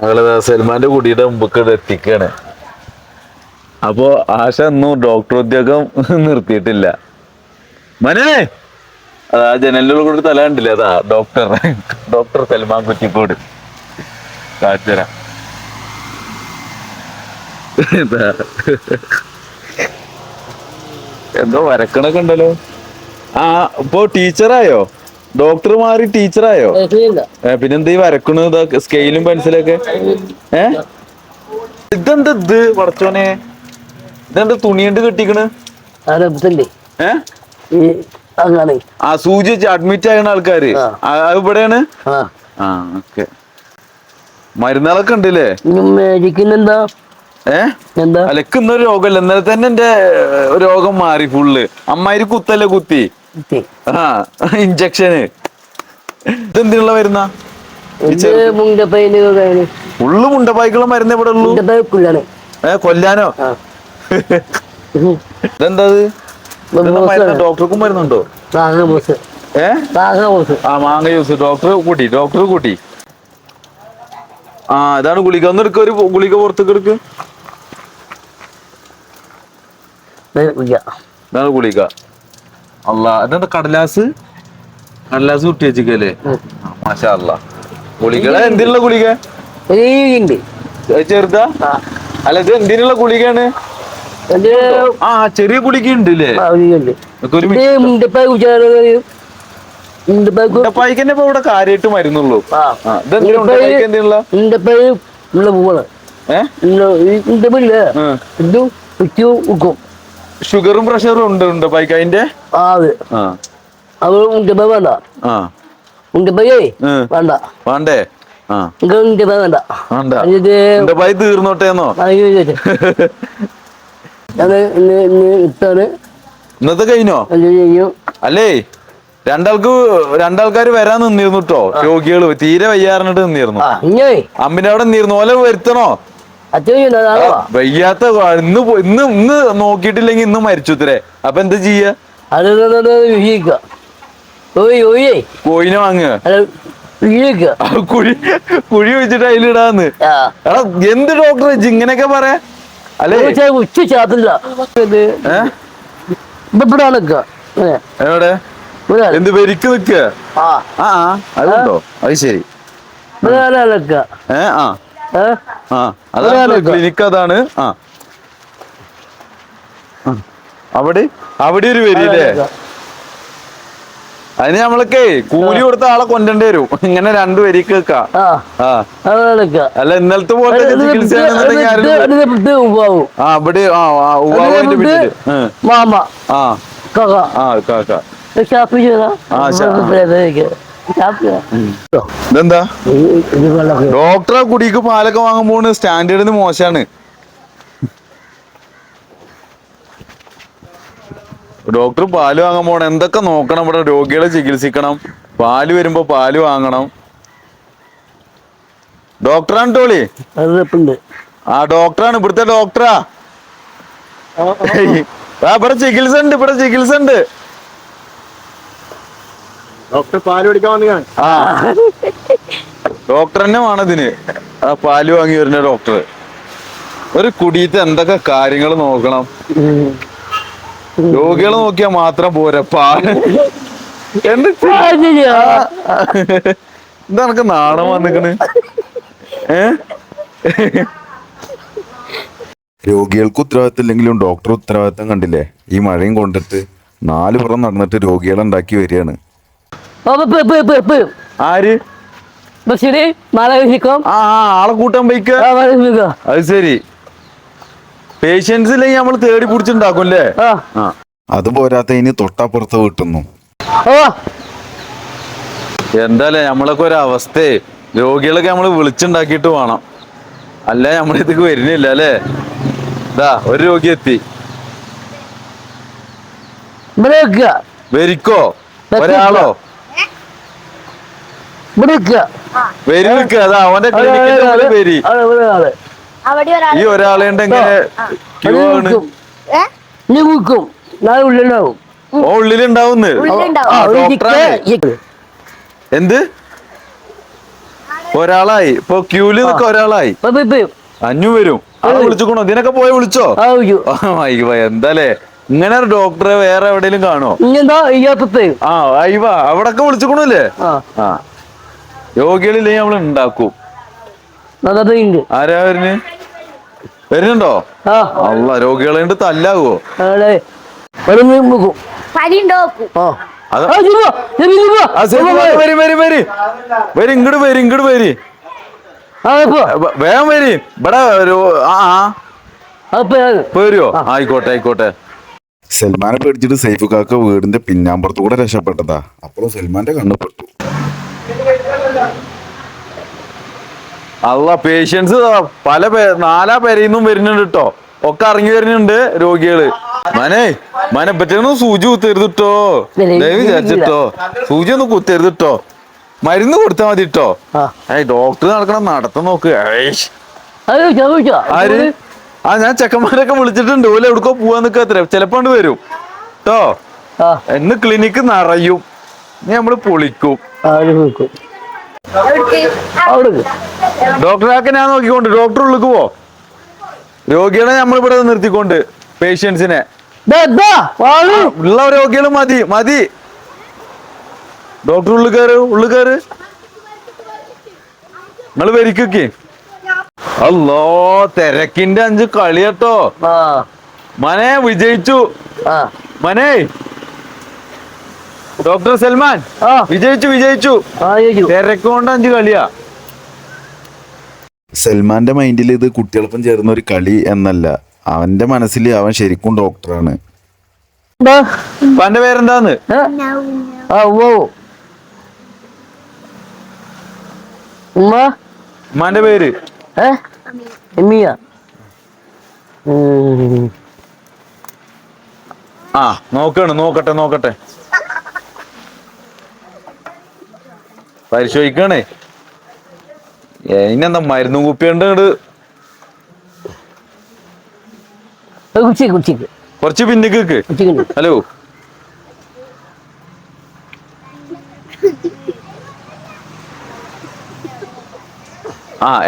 ഞങ്ങള് സൽമാന്റെ കുടിയുടെ മുമ്പൊക്കെ എത്തിക്കാണ്. അപ്പോ ആശ ഒന്നും ഡോക്ടർ ഉദ്യോഗം നിർത്തിയിട്ടില്ല. മനെ അതാ ജനലിന്റെ കൂടെ തല കണ്ടില്ലേ, അതാ ഡോക്ടർ സൽമാൻ കുറ്റിക്കോട് കാച്ചര. എന്തോ വരക്കണൊക്കെ ഉണ്ടല്ലോ. ആ ഇപ്പൊ ടീച്ചറായോ? ഡോക്ടർ മാറി ടീച്ചറായോ? പിന്നെന്താ ഈ വരക്കണു സ്കെയിലും പെൻസിലൊക്കെ? ഇതെന്താ ഇത് പടച്ചോനെ, ഇതെന്താ തുണിയുണ്ട് കെട്ടിക്കണ്? ആ സൂചി വെച്ച് അഡ്മിറ്റ് ആകുന്ന ആൾക്കാര് ഇവിടെയാണ്. ആ ഓക്കെ. മരുന്നുകളൊക്കെ ഉണ്ടല്ലേ? എന്താ അലക്ക് ഇന്നൊരു രോഗമല്ല, ഇന്നലെ തന്നെ എന്റെ രോഗം മാറി ഫുള്ള്. അമ്മായിരി കുത്തല്ലേ കുത്തി. ആ ഇഞ്ചക്ഷന്. ഇതെന്തിനുള്ള മരുന്ന? ഫുള്ള് മുണ്ടപ്പായ്ക്കുള്ള മരുന്ന് ഇവിടെ ഉള്ളൂ. കൊല്ലാനോ? ഇതെന്താ ഡോക്ടർക്കും മരുന്നുണ്ടോ? ആ മാങ്ങ ജ്യൂസ്. ഡോക്ടർ കൂട്ടി. ആ ഇതാണ് ഗുളിക. ഒന്ന് എടുക്ക, ഒരു ഗുളിക പുറത്തേക്ക് എടുക്ക്. ഇതാണ് ഗുളിക. അല്ല ഇതെന്താ കടലാസ് കുട്ടി വെച്ചിക്കല്ലേ? മാഷാ അല്ലാ. ഗുളിക എന്തിനുള്ള ഗുളിക? ചെറുതാ? അല്ല ഇത് എന്തിനുള്ള ഗുളികയാണ്? ആ ചെറിയ ഗുളിക ഉണ്ട് അല്ലേ? മുണ്ടപ്പായിക്ക് ഇപ്പൊ ഇവിടെ കാര്യമായിട്ട് മരുന്നുള്ളൂ. ഷുഗറും പ്രഷറും ഉണ്ട് മുണ്ടപ്പായിക്ക്. അതിന്റെ വേണ്ടേ? മുണ്ടപ്പായി തീർന്നോട്ടേന്നോ? ഇന്നത്തെ കഴിഞ്ഞോ? അല്ലേ രണ്ടാൾക്കാര് വരാൻ നിന്നിരുന്നു കേട്ടോ. രോഗികള് തീരെ വയ്യാറിഞ്ഞിട്ട് നിന്നിരുന്നു. അമ്മിന്റെ അവിടെ നിന്നിരുന്നു. ഓലെ വരുത്തണോ? വയ്യാത്ത ഇന്ന് നോക്കിയിട്ടില്ലെങ്കിൽ ഇന്ന് മരിച്ചുത്രേ. അപ്പൊ എന്താ ചെയ്യാ? കോയിനെ വാങ്ങുക, കുഴി വെച്ചിട്ട് അതിലിടാന്ന്. എടാ എന്ത് ഡോക്ടർ ഇങ്ങനെയൊക്കെ പറയാ? അല്ലേ എവിടെ എന്ത് വരിക്ക് നിക്ക? അതുണ്ടോ? അത് ശരി. അതാണ് ക്ലിനിക്ക്. അതാണ്. അവിടെ ഒരു വരില്ലേ? അതിന് നമ്മളൊക്കെ കൂലി കൊടുത്ത ആളെ കൊണ്ടേണ്ടി വരും. ഇങ്ങനെ രണ്ടു വരിക്ക് വെക്കാം. അല്ല ഇന്നലത്തെ പോലെ ചികിത്സ ഇതെന്താ? ഡോക്ടറെ കുടിക്ക് പാലൊക്കെ വാങ്ങുമ്പോ സ്റ്റാൻഡേർഡിന് മോശമാണ്. ഡോക്ടർ പാല് വാങ്ങാൻ പോണം. എന്തൊക്കെ നോക്കണം ഇവിടെ? രോഗികളെ ചികിത്സിക്കണം, പാല് വരുമ്പോ പാല് വാങ്ങണം. ഡോക്ടറാണ് ടോളി. ആ ഡോക്ടറാണ്, ഇവിടുത്തെ ഡോക്ടറാ. ഇവിടെ ചികിത്സ ഉണ്ട്. ഡോക്ടർ പാല് പിടിക്കാൻ വന്നു. ആ ഡോക്ടർ തന്നെ വേണതിന്. ആ പാല് വാങ്ങി വരുന്ന ഡോക്ടർ. ഒരു കുടിയത്ത് എന്തൊക്കെ കാര്യങ്ങൾ നോക്കണം. രോഗികളെ നോക്കിയാൽ മാത്രം പോരാ, പാല് എന്താ എനക്ക് നാണം വന്നിക്കണ്? രോഗികൾക്ക് ഉത്തരവാദിത്തം ഇല്ലെങ്കിലും ഡോക്ടർ ഉത്തരവാദിത്തം കണ്ടില്ലേ? ഈ മഴയും കൊണ്ടിട്ട് 4 പുറം നടന്നിട്ട് രോഗികളെ ഉണ്ടാക്കി വരികയാണ്. ആര്? ആളെ കൂട്ടാൻ പോയിക്ക. അത് ശരി. പേഷ്യൻസ് ഇല്ലെങ്കിൽ നമ്മൾ തേടി പിടിച്ചുണ്ടാക്കും അല്ലേ? അത് പോരാത്ത ഇനി തൊട്ടപ്പുറത്ത് വീട്ടുന്നു. എന്താല്ലേ നമ്മളൊക്കെ ഒരു അവസ്ഥയെ. രോഗികളൊക്കെ നമ്മള് വിളിച്ചുണ്ടാക്കിയിട്ട് വേണം, അല്ല നമ്മളിതൊക്കെ വരുന്നില്ല അല്ലേ? ഇതാ ഒരു രോഗി എത്തി. വരിക്കോ? ഒരാളോ? വരി നിൽക്കുക. അതാ അവന്റെ ക്ലിനിക്കിന്റെ വരി. ഈ ഒരാളെ എങ്ങനെ ക്യൂ ആണ്? ഉള്ളിലുണ്ടാവുന്ന്. എന്ത് ഒരാളായി ഇപ്പൊ ക്യൂല് നിൽക്ക ഒരാളായി അഞ്ഞു വരും ആളെ വിളിച്ചുക്കണോ ഇതിനൊക്കെ പോയി വിളിച്ചോ എന്താലേ ഇങ്ങനെ ഒരു ഡോക്ടറെ വേറെ എവിടെയെങ്കിലും കാണോ ആ അയവ അവിടൊക്കെ വിളിച്ചുക്കണല്ലേ ആ രോഗികളില്ലേ നമ്മള് ഉണ്ടാക്കും ആരാ വരുന്നുണ്ടോ അല്ല രോഗികളുണ്ട് തല്ലാവോ ഇങ്ങോട്ട് വരി വേഗം വരി ഇവിടെ വരുവോ ആയിക്കോട്ടെ സൽമാനെ പേടിച്ചിട്ട് സൈഫ് കാക്ക വീടിന്റെ പിന്നാമ്പുറത്തു കൂടെ രക്ഷപ്പെട്ടതാ. അപ്പോൾ സൽമാന്റെ കണ്ണ് പെട്ടു. അല്ല പേഷ്യൻസ് പല നാലാ പേരേന്നും വരുന്നുണ്ട് കേട്ടോ. ഒക്കെ ഇറങ്ങി വരുന്നുണ്ട് രോഗികള്. മനെ പറ്റൊന്നും സൂചി കുത്തരുതിട്ടോ, വിചാരിച്ചിട്ടോ സൂചി ഒന്നും കുത്തരുതിട്ടോ, മരുന്ന് കൊടുത്താൽ മതി കേട്ടോ. ഡോക്ടർ നടക്കണം നടത്തം നോക്ക്. ആര് ഞാൻ ചെക്കന്മാരൊക്കെ വിളിച്ചിട്ടുണ്ട്. ഓല എവിടക്കോ പോവാൻ നിൽക്കാത്ര ചിലപ്പോണ്ട് വരും കേട്ടോ. എന്ന് ക്ലിനിക്ക് നിറയും, നമ്മള് പൊളിക്കും. ഡോക്ടറാക്കെ ഞാൻ നോക്കിക്കൊണ്ട് ഡോക്ടർ ഉള്ളിക്ക് പോ. രോഗികളെ നമ്മളിവിടെ നിർത്തിക്കൊണ്ട് പേഷ്യൻസിനെ ഉള്ള രോഗികൾ മതി. ഡോക്ടർ ഉള്ളിൽ കയറ് നിങ്ങള് വരിക്കൊക്കെ. അല്ലോ തിരക്കിന്റെ 5 കളി കേട്ടോ. മനെ വിജയിച്ചു. മനെ ഡോക്ടർ സൽമാൻ വിജയിച്ചു. തിരക്കൊണ്ട് 5 കളിയാ. സൽമാന്റെ മൈൻഡിൽ ഇത് കുട്ടികൾപ്പം ചേർന്ന ഒരു കളി എന്നല്ല, അവന്റെ മനസ്സിൽ അവൻ ശരിക്കും ഡോക്ടറാണ്. അന്റെ പേരെന്താന്ന്? ഉമ്മാന്റെ പേര് നോക്കട്ടെ പരിശോധിക്കണേ. ഇനെന്താ മരുന്നും കുപ്പിയുണ്ട്. കുറച്ച് പിന്നിക്ക്. ഹലോ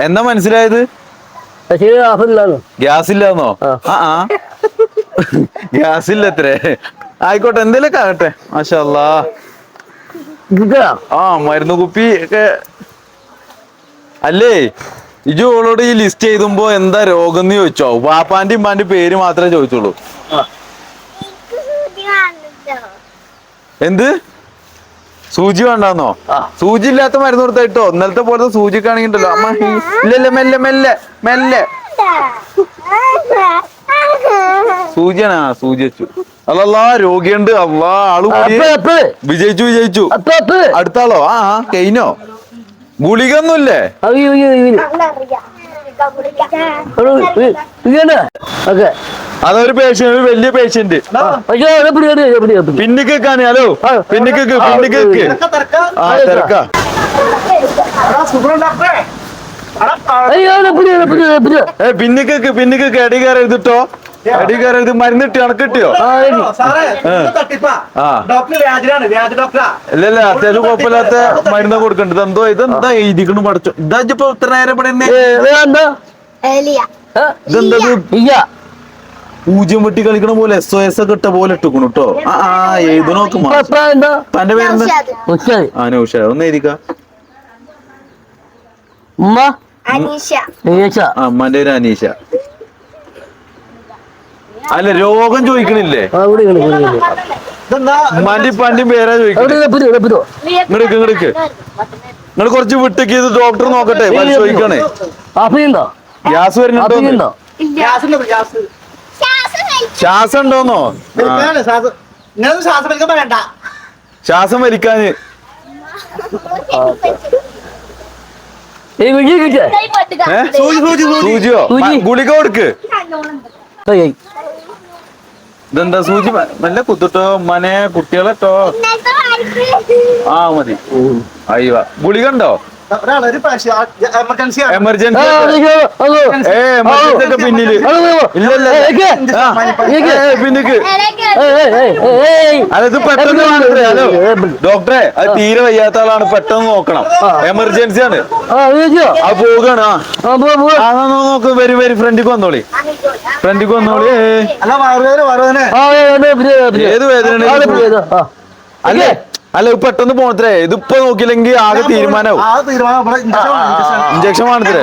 എന്നാ മനസ്സിലായത്? ഗ്യാസ് ഇല്ലാന്നോ? ഗ്യാസ് ഇല്ല അത്രേ. ആയിക്കോട്ടെ എന്തേലൊക്കെ ആകട്ടെ. മാഷാ അല്ലാ. മരുന്ന് കുപ്പി ഒക്കെ അല്ലേ. ഇജു ഓളോട് ഈ ലിസ്റ്റ് ചെയ്തുമ്പോ എന്താ രോഗം എന്ന് ചോദിച്ചോ? വാപ്പാന്റെ ഉമ്മാന്റെ പേര് മാത്രമേ ചോദിച്ചുള്ളൂ. എന്ത് സൂചി വേണ്ടാന്നോ? സൂചി ഇല്ലാത്ത മരുന്ന് കൊടുത്തായിട്ടോ. ഇന്നലത്തെ പോലത്തെ സൂചിക്ക് ആണെങ്കിണ്ടല്ലോ അമ്മ ഇല്ലല്ല മെല്ലെ സൂചിയാണ്. സൂചി വെച്ചു. അല്ലല്ലാ രോഗിയുണ്ട്. അള്ളാ ആള് വിജയിച്ചു. അടുത്താളോ? കെയിനോ? ഗുളികൊന്നുമില്ലേ? അതൊരു പേഷ്യന്റ്, ഒരു വലിയ പേഷ്യന്റ്. പിന്നിക്കാണ്. ഹലോ പിന്നിക്ക് തിരക്കാ. പിന്നിക്ക് അടി കയറരുതിട്ടോ. അടി കയറരുത്. മരുന്നിട്ട് കണക്കിട്ടിയോ? ഇല്ലല്ല അത്യാവശ്യം കുഴപ്പമില്ലാത്ത മരുന്ന് കൊടുക്കണ്ടത്. ഇതെന്താ എഴുതിക്കണു പഠിച്ചോ? ഇതാ ഇപ്പൊ ഇത്ര നേരം ഇവിടെ പൂജ്യം വെട്ടി കളിക്കണ പോലെ SOS ഒക്കെ ഇട്ട പോലെ ഇട്ടുക്കണു കേട്ടോ. എഴുതി നോക്കും. തന്റെ പേരെന്താ? നൗഷ. ഒന്ന് എഴുതിക്ക. അമ്മന്റെ പേര് അനീഷ. അല്ല രോഗം ചോദിക്കണില്ലേ? ഉമ്മാന്റെയും പേരാ ചോദിക്കണേ. ഇങ്ങടക്ക് നിങ്ങൾ കുറച്ച് വിട്ടേക്ക്. ഇത് ഡോക്ടർ നോക്കട്ടെ, പരിശോധിക്കണേ. ഗ്യാസ് വരുന്നുണ്ടോ? ശ്വാസം ഉണ്ടോന്നോ? ശ്വാസം വലിക്കാന് സൂചിയോ? ഗുളിക കൊടുക്ക്. ഇതെന്താ സൂചി? നല്ല കുത്തിട്ടോ മനെ കുട്ടികളെട്ടോ. മതി. അയ്യോ ഗുളിക ഉണ്ടോ? ഒരാളൊരു എമർജൻസി എമർജൻസി എമർജൻസി പിന്നില് പിന്നിക്ക് അത് പെട്ടെന്ന് കാണത്രേ. ഹലോ ഡോക്ടറെ, അത് തീരെ വയ്യാത്ത ആളാണ്, പെട്ടെന്ന് നോക്കണം. എമർജൻസി ആണ്, അത് പോവുകയാണ്. നോക്ക്, വരും വരും, ഫ്രണ്ടിക്ക് വന്നോളി, ഫ്രണ്ടിക്ക് വന്നോളി. ഏത് വേദന അല്ലേ? അല്ല പെട്ടെന്ന് പോണത്രേ, ഇതിപ്പോ നോക്കിയില്ലെങ്കിൽ ആകെ തീരുമാനവും. ഇഞ്ചക്ഷൻ വേണത്രേ.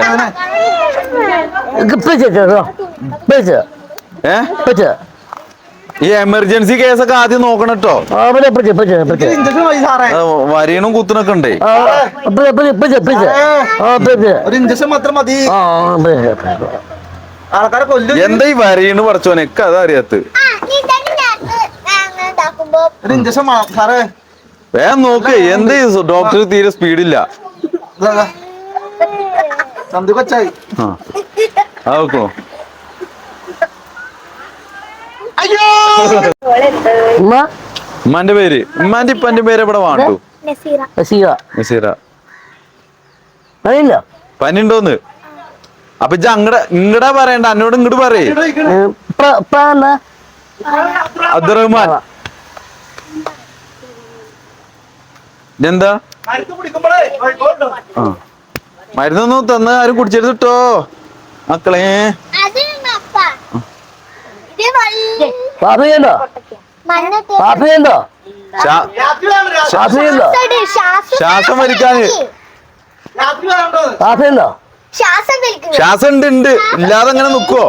ഈ എമർജൻസി കേസൊക്കെ ആദ്യം നോക്കണം കേട്ടോ. വരീണും കുത്തനൊക്കെ ഉണ്ടേ. ഒരു ഇഞ്ചക്ഷൻ മാത്രം മതി. ആൾക്കാരെ കൊല്ലും. എന്താ ഈ വരീണ് പഠിച്ചോനെ, ഒക്കെ അതാ അറിയാത്ത. ഒരു ഇഞ്ചക്ഷൻ സാറേ വേഗം നോക്ക്. എന്ത് ഡോക്ടർ തീരെ സ്പീഡില്ല. സന്ദീപ് കൊച്ചായി. നോക്കോ ഉമ്മാന്റെ പേര്, ഉമ്മാന്റെ ഇപ്പന്റെ പേര് എവിടെ വാണ്ടു? നസീറ. പനിണ്ടോന്ന്? അപ്പൊ ഇജ്ജ് ഇങ്ങടാ പറയണ്ട, എന്നോട് ഇങ്ങോട്ട് പറയേ. അബ്ദുറഹ്മാൻ എന്താ മരുന്നൊന്നും തന്ന ആരും കുടിച്ചെടുത്ത് കിട്ടോ മക്കളെ. ശ്വാസം വലിക്കാന് ശ്വാസം ഉണ്ട് ഇല്ലാതെ അങ്ങനെ നിക്കുവോ?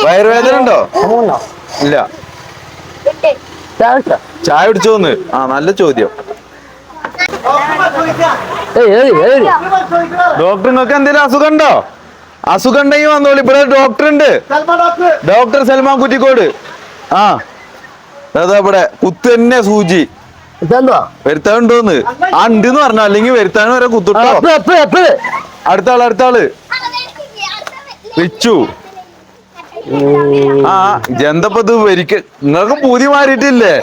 വയറുവേദന ഉണ്ടോ? ഇല്ല. ചായ കുടിച്ചോന്ന്? നല്ല ചോദ്യം. ഡോക്ടർ നിങ്ങൾക്ക് എന്തെങ്കിലും അസുഖം ഉണ്ടോ? അസുഖം ഉണ്ടെങ്കിൽ വന്നോളൂ, ഇവിടെ ഡോക്ടർ ഉണ്ട്. ഡോക്ടർ സൽമാൻ കുറ്റിക്കോട്. അതാ ഇവിടെ കുത്ത് തന്നെ സൂചി വരുത്താനുണ്ടോന്ന്. ഉണ്ടെന്ന് പറഞ്ഞ, അല്ലെങ്കിൽ വരുത്താൻ വരെ കുത്തുട്ടോ. അടുത്ത ആള് വിച്ചു. ജന്തപ്പത് വരിക്ക് നിങ്ങൾക്ക് പൂതി മാറിയിട്ടില്ലേ?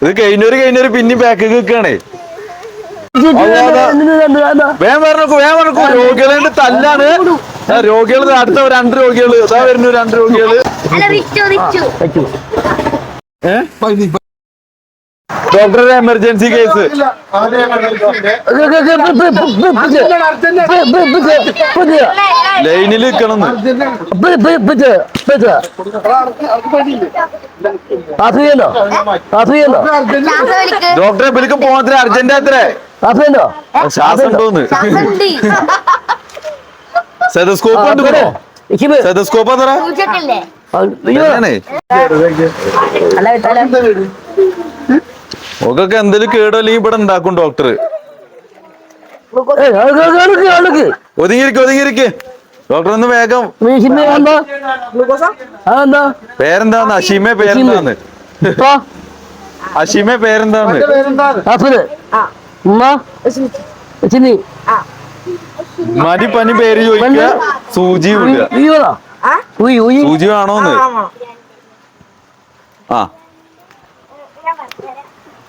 ഇത് കഴിഞ്ഞൊരു പിന്നെ ബാക്ക് നിൽക്കണേ. വേഗം പറഞ്ഞോക്കൂ. രോഗികളുടെ തല്ലാണ്. രോഗികൾ അടുത്ത 2 രോഗികള് ഇതാ വരുന്നു. 2 രോഗികള്. ഡോക്ടറുടെ എമർജൻസി കേസ്. ലൈനിൽ നിൽക്കണം. ഡോക്ടറെ വിളിക്ക് പോകത്ര അർജന്റ് അത്രേ. ശ്വാസം ഉണ്ടോന്ന്? സെതസ്കോപ്പ് ഉണ്ടോ? സെതസ്കോപ്പ് അത്ര ഒക്കെ എന്തെങ്കിലും കേടോ അല്ലെങ്കിൽ ഇവിടെ ഉണ്ടാക്കും ഡോക്ടർ. ഒതുങ്ങിയിരിക്കെ ഡോക്ടർ ഒന്ന് വേഗം. പേരെന്താന്ന്? അഷീമെ പേരെന്താന്ന്? അഷീമെ പേരെന്താന്ന്? മടി പനി പേര് ചോദിക്കുക. സൂചി വിടുക. സൂചി വേണോന്ന്?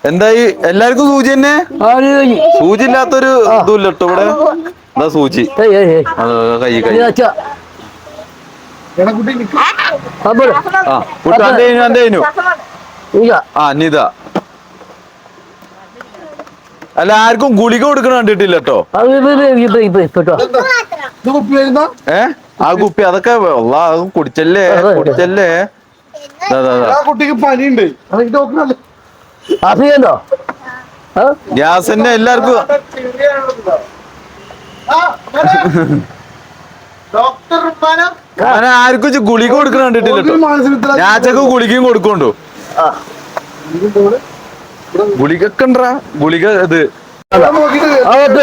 എന്തായി എല്ലാവർക്കും സൂചി തന്നെ? സൂചി ഇല്ലാത്തൊരു ഇതുമില്ല കേട്ടോ ഇവിടെ. എന്താ സൂചി? കൈ നിത. അല്ല ആർക്കും ഗുളിക കൊടുക്കണ കണ്ടിട്ടില്ല കേട്ടോ. ആ കുപ്പി അതൊക്കെ കുടിച്ചല്ലേ. കുട്ടിക്ക് പനിയുണ്ട്. ഗ്യാസ് തന്നെ എല്ലാവർക്കും. അങ്ങനെ ആർക്കും ഗുളിക കൊടുക്കണ കണ്ടിട്ടില്ല കേട്ടോ. ഞാച്ചക്ക് ഗുളികയും കൊടുക്കണ്ടോ? ഗുളികൊക്കെ ഉണ്ടാ? ഗുളിക ഇത്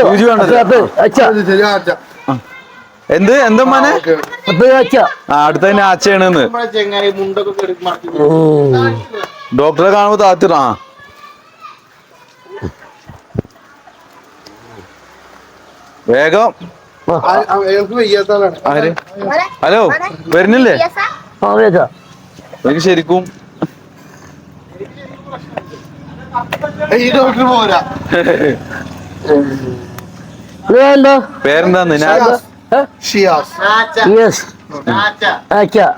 സൂചി വേണ്ടത്. എന്താ മോനെ? അടുത്തന്നെ ആച്ചയാണെന്ന് ഡോക്ടറെ കാണുമ്പോ താത്തിറ. വേഗം. ഹലോ വരുന്നില്ലേ? എനിക്ക് ശരിക്കും ഈ ഡോക്ടർ പോരാ. പേരെന്താന്ന് ഷിയാസ്.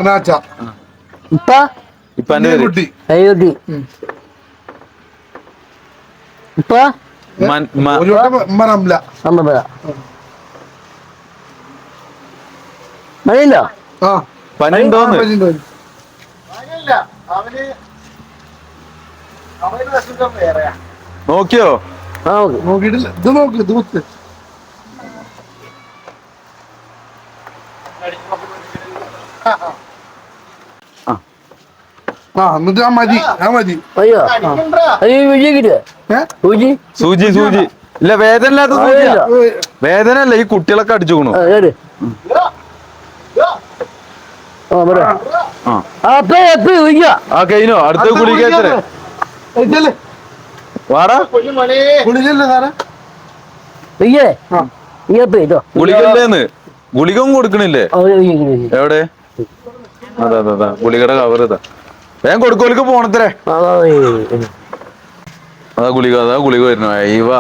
നാച്ച. ഇപ്പാന്റെ പേര് കുട്ടി. ഒരു വട്ടം റംല. ആ പനി ഉണ്ടോന്ന് നോക്കിയോ? നോക്കിയിട്ടില്ല. ഇത് നോക്ക്, ഇത് കുത്ത്. ആ എന്നിട്ട് ആ മതി. സൂചി ഇല്ല, വേദന ഇല്ലാത്ത സൂചിയാ. വേദന അല്ല, ഈ കുട്ടികളൊക്കെ അടിച്ചുകൊണു. ആ കഴിഞ്ഞോ? അടുത്ത ഗുളിക വാടാ. ഗുളികല്ലേന്ന് ഗുളികം കൊടുക്കണില്ലേ? എവിടെ? അതാ ഗുളികയുടെ കവർ ഇതാ. വേഗം കൊടുക്കോലേക്ക് പോണത്രേ. അതാ ഗുളിക വരുന്നു. അയ്യവാ,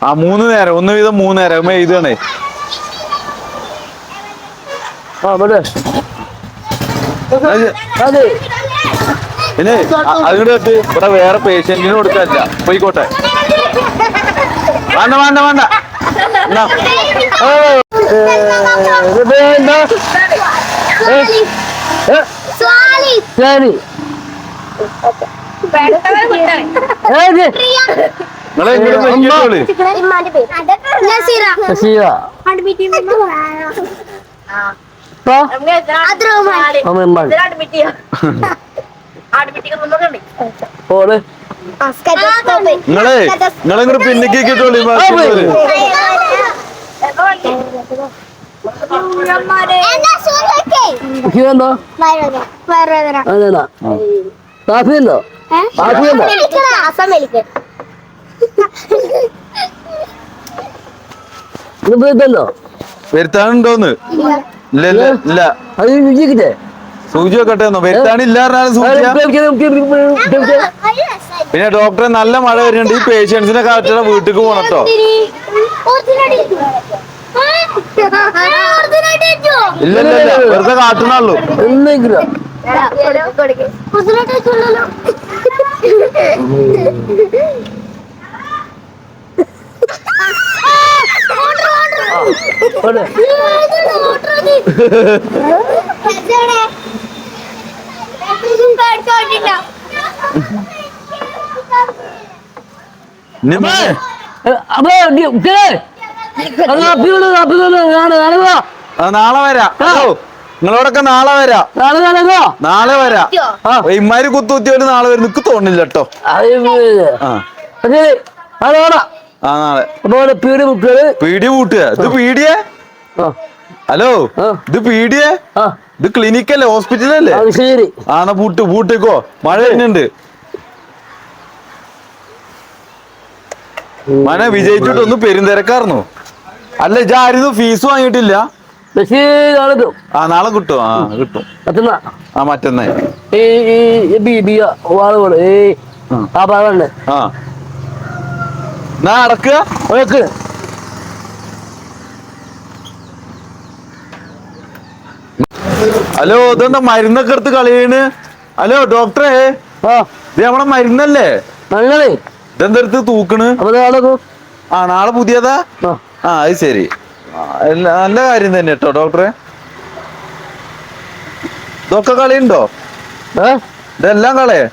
ആ 3 നേരം, 1 വീതം 3 നേരം ഇതാണേ. പിന്നെ അതുകൊണ്ട് ഇവിടെ വേറെ പേഷ്യന്റിന് കൊടുക്കാനില്ല. പോയിക്കോട്ടെ. വേണ്ട വേണ്ട വേണ്ട. നിങ്ങളിങ്ങോട്ട് പിന്നിക്ക് കിട്ടോളി. വരുത്താനുണ്ടോന്ന്? ഇല്ല ഇല്ല ഇല്ല. സൂചി വെക്കട്ടെ. വരുത്താനില്ലായിരുന്നാലും സൂചിയ. പിന്നെ ഡോക്ടറെ നല്ല മഴ വരുന്നുണ്ട്. ഈ പേഷ്യൻസിനെ കാട്ടിയുടെ വീട്ടിക്ക് പോണട്ടോ. ഇല്ല ഇല്ല ഇല്ല, വെറുതെ കാട്ടണുള്ളൂ. നാളെ വരാം. നിങ്ങളോടൊക്കെ നാളെ വരാം. നാളെ വരാം. ഇമാര് കുത്തുകുത്തിയോല് നാളെ വരും. നിക്ക് തോന്നില്ല കേട്ടോ. നാളെ പീഡിയ പൂട്ടുക. ഇത് പീഡിയേ? ഹലോ, ഇത് പീഡിയേ? ഇത് ക്ലിനിക്കല്ലേ, ഹോസ്പിറ്റലല്ലേ? ആണോ? പൂട്ടിക്കോ. മഴ വരുന്നുണ്ട്. മന വിജയിച്ചിട്ടൊന്ന് പെരുന്തിരക്കാർന്നു. അല്ല, ഇതായിരുന്നു ഫീസ് വാങ്ങിയിട്ടില്ല. ആ നാളെ കിട്ടും. ആ കിട്ടും. ആ മറ്റന്നാ. ആ അടക്കുക. ഹലോ, ഇതെന്താ മരുന്നൊക്കെ എടുത്ത് കളയാണ്? ഹലോ ഡോക്ടറെ, ഇത് നമ്മളെ മരുന്നല്ലേ? ഇതെന്തെടുത്ത് തൂക്കണ്? ആ നാളെ പുതിയതാ? ആ അത് ശരി. നല്ല കാര്യം തന്നെ കേട്ടോ ഡോക്ടറെ. ഇതൊക്കെ കളിയുണ്ടോ? ഇതെല്ലാം കളയേ?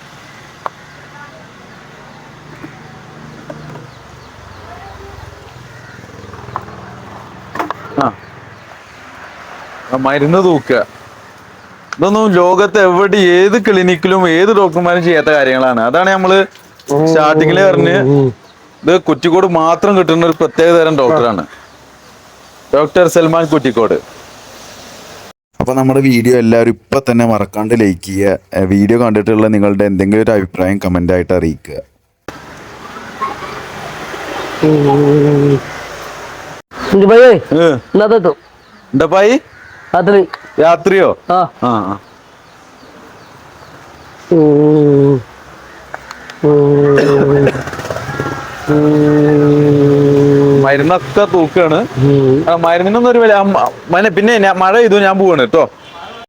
മരുന്ന് തൂക്കുക. ഇതൊന്നും ലോകത്ത് എവിടെ ഏത് ക്ലിനിക്കിലും ഏത് ഡോക്ടർമാരും ചെയ്യാത്ത കാര്യങ്ങളാണ്. അതാണ് നമ്മള് സ്റ്റാർട്ടിങ്ങില് പറഞ്ഞ് ഇത് കുറ്റിക്കോട് മാത്രം കിട്ടുന്ന ഒരു പ്രത്യേക തരം ഡോക്ടറാണ് ഡോക്ടർ സൽമാൻ കുറ്റിക്കോട്. അപ്പോൾ നമ്മുടെ വീഡിയോ എല്ലാവരും ഇപ്പം തന്നെ മറക്കാണ്ട് ലൈക്ക് ചെയ്യുക. വീഡിയോ കണ്ടിട്ടുള്ള നിങ്ങളുടെ എന്തെങ്കിലും ഒരു അഭിപ്രായം കമൻ്റായിട്ട് അറിയിക്കുക. എന്താപ്പായി രാത്രിയോ ആ ആ മരുന്നൊക്കെ തൂക്കാണ്. മരുന്നിനൊന്നും ഒരു വില പിന്നെ മഴ പെയ്തു ഞാൻ പോവാണ് കേട്ടോ.